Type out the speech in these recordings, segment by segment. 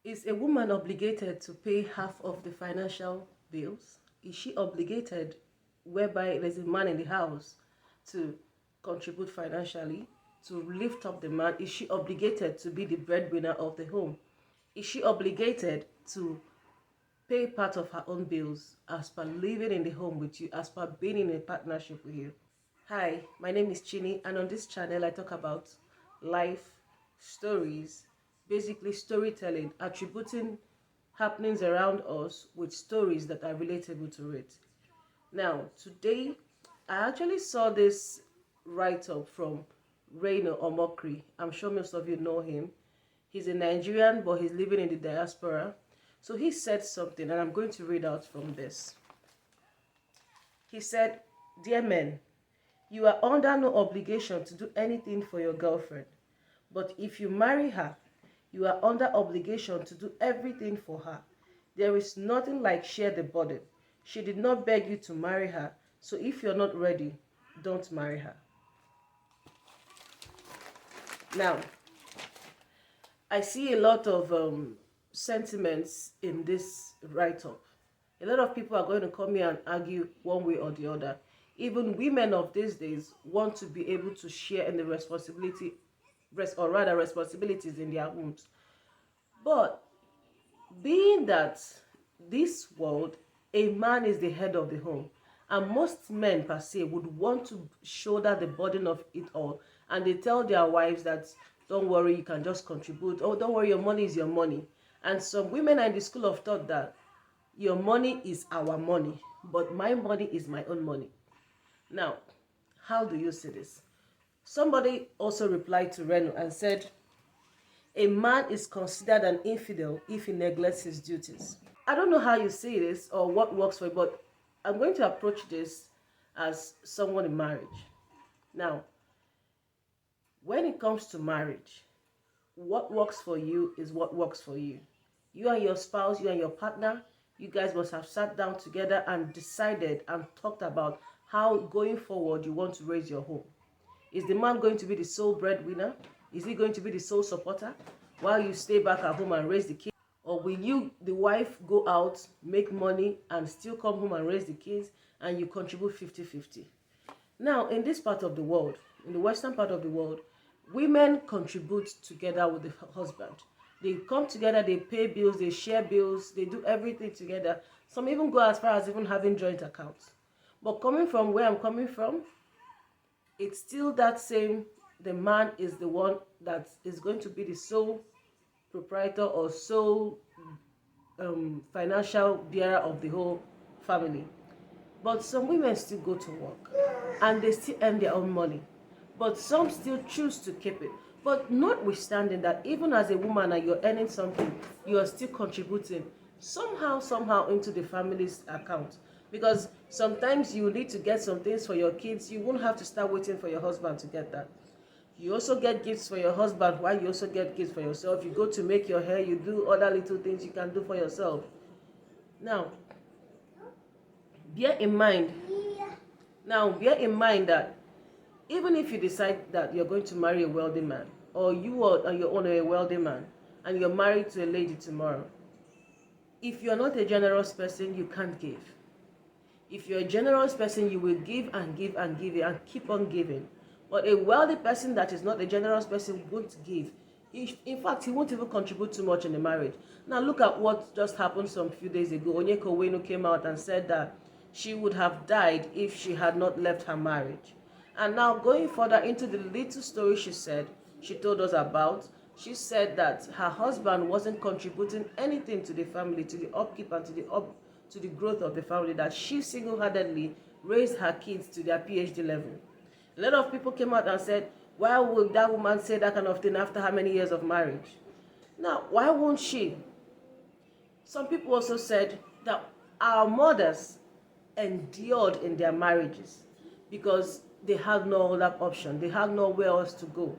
Is a woman obligated to pay half of the financial bills? Is she obligated, whereby there's a man in the house, to contribute financially, to lift up the man? Is she obligated to be the breadwinner of the home? Is she obligated to pay part of her own bills as per living in the home with you, as per being in a partnership with you? Hi, my name is Chinny, and on this channel I talk about life, stories, basically storytelling, attributing happenings around us with stories that are relatable to it. Now, today I actually saw this write-up from Reino Omokri. I'm sure most of you know him. He's a Nigerian, but he's living in the diaspora. So he said something, and I'm going to read out from this. He said, "Dear men, you are under no obligation to do anything for your girlfriend. But if you marry her, you are under obligation to do everything for her. There is nothing like share the burden. She did not beg you to marry her, so if you're not ready, don't marry her." Now, I see a lot of sentiments in this write-up. A lot of people are going to come here and argue one way or the other. Even women of these days want to be able to share in the responsibilities in their homes. But being that this world, a man is the head of the home, and most men per se would want to shoulder the burden of it all, and they tell their wives that, don't worry, you can just contribute. Oh, don't worry, your money is your money. And some women are in the school of thought that your money is our money, but my money is my own money. Now, how do you see this? Somebody also replied to Reno and said, a man is considered an infidel if he neglects his duties. I don't know how you see this or what works for you, but I'm going to approach this as someone in marriage. Now, when it comes to marriage, what works for you is what works for you. You and your spouse, you and your partner, you guys must have sat down together and decided and talked about how going forward you want to raise your home. Is the man going to be the sole breadwinner? Is he going to be the sole supporter while you stay back at home and raise the kids? Or will you, the wife, go out, make money, and still come home and raise the kids, and you contribute 50-50? Now, in this part of the world, in the western part of the world, women contribute together with the husband. They come together, they pay bills, they share bills, they do everything together. Some even go as far as even having joint accounts. But coming from where I'm coming from, it's still that same, the man is the one that is going to be the sole proprietor or sole financial bearer of the whole family. But some women still go to work and they still earn their own money. But some still choose to keep it. But notwithstanding that, even as a woman and you're earning something, you are still contributing somehow into the family's account. Because sometimes you need to get some things for your kids. You won't have to start waiting for your husband to get that. You also get gifts for your husband while you also get gifts for yourself. You go to make your hair, you do other little things you can do for yourself. Now, bear in mind that even if you decide that you're going to marry a wealthy man, or you are on your own a wealthy man, and you're married to a lady tomorrow, if you're not a generous person, you can't give. If you're a generous person, you will give and give and give and keep on giving. But a wealthy person that is not a generous person won't give. In fact, he won't even contribute too much in the marriage. Now look at what just happened some few days ago. Onyeka Owenu came out and said that she would have died if she had not left her marriage. And now going further into the little story she told us about, she said that her husband wasn't contributing anything to the family, to the upkeep and to the growth of the family, that she single-handedly raised her kids to their PhD level. A lot of people came out and said, why would that woman say that kind of thing after how many years of marriage? Now, why won't she? Some people also said that our mothers endured in their marriages because they had no other option. They had nowhere else to go.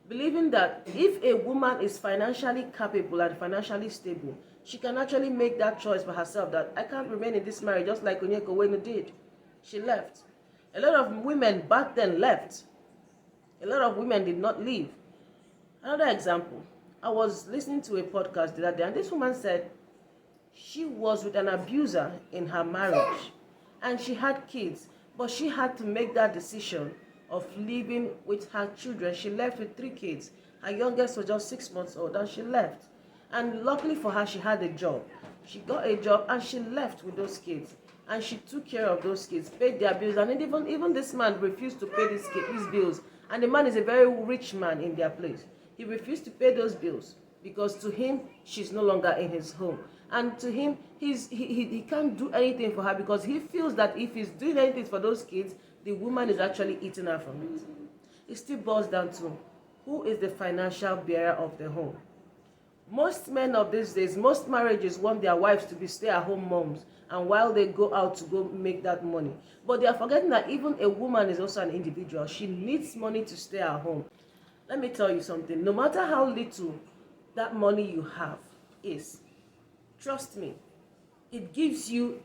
Believing that if a woman is financially capable and financially stable, she can actually make that choice for herself that I can't remain in this marriage, just like Onyeka Owenu did. She left. A lot of women back then left. A lot of women did not leave. Another example, I was listening to a podcast the other day, and this woman said she was with an abuser in her marriage and she had kids, but she had to make that decision of living with her children. She left with 3 kids. Her youngest was just 6 months old and she left. And luckily for her, she had a job. She got a job and she left with those kids. And she took care of those kids, paid their bills, and even this man refused to pay these bills. And the man is a very rich man in their place. He refused to pay those bills because to him, she's no longer in his home. And to him, he can't do anything for her because he feels that if he's doing anything for those kids, the woman is actually eating her from it. It still boils down to who is the financial bearer of the home. Most men of these days, most marriages want their wives to be stay-at-home moms, and while they go out to go make that money. But they are forgetting that even a woman is also an individual. She needs money to stay at home. Let me tell you something. No matter how little that money you have is, trust me, it gives you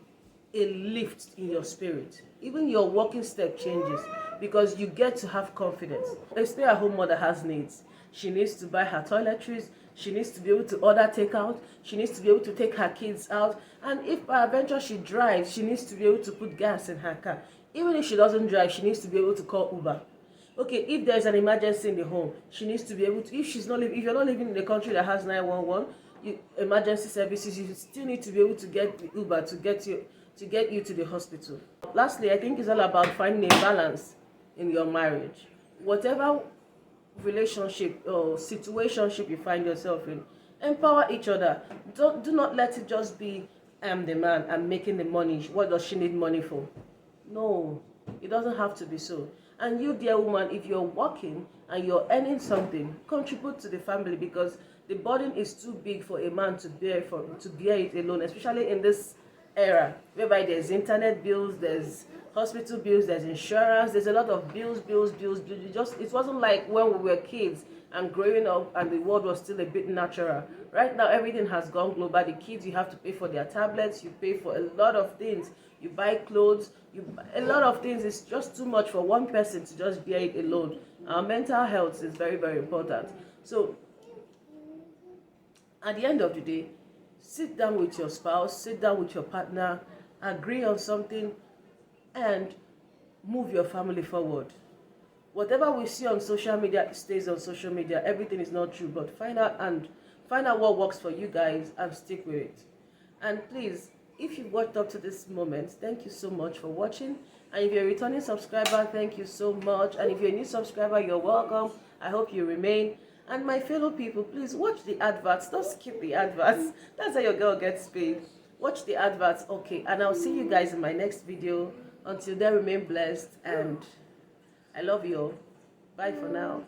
a lift in your spirit. Even your walking step changes because you get to have confidence. A stay-at-home mother has needs. She needs to buy her toiletries. She needs to be able to order takeout. She needs to be able to take her kids out. And if by adventure she drives, she needs to be able to put gas in her car. Even if she doesn't drive, she needs to be able to call Uber. Okay, if there's an emergency in the home, she needs to be able to, if you're not living in a country that has 911, emergency services, you still need to be able to get the Uber to get you to the hospital. Lastly, I think it's all about finding a balance in your marriage. Whatever relationship or situationship you find yourself in, empower each other. Do not let it just be I'm the man, I'm making the money, what does she need money for? No, it doesn't have to be so. And you, dear woman, if you're working and you're earning something, contribute to the family because the burden is too big for a man to bear it alone, especially in this era whereby there's internet bills, there's hospital bills, there's insurance, there's a lot of bills. It wasn't like when we were kids and growing up and the world was still a bit natural. Right now everything has gone global. The kids, you have to pay for their tablets, you pay for a lot of things, you buy clothes, a lot of things. It's just too much for one person to just bear it alone. Our mental health is very, very important. So at the end of the day, sit down with your spouse, sit down with your partner, agree on something, and move your family forward. Whatever we see on social media stays on social media. Everything is not true, but find out what works for you guys and stick with it. And please, if you've watched up to this moment, thank you so much for watching. And if you're a returning subscriber, thank you so much. And if you're a new subscriber, you're welcome. I hope you remain. And my fellow people, please watch the adverts. Don't skip the adverts. That's how your girl gets paid. Watch the adverts, okay? And I'll see you guys in my next video. Until then, remain blessed. And I love you all. Bye for now.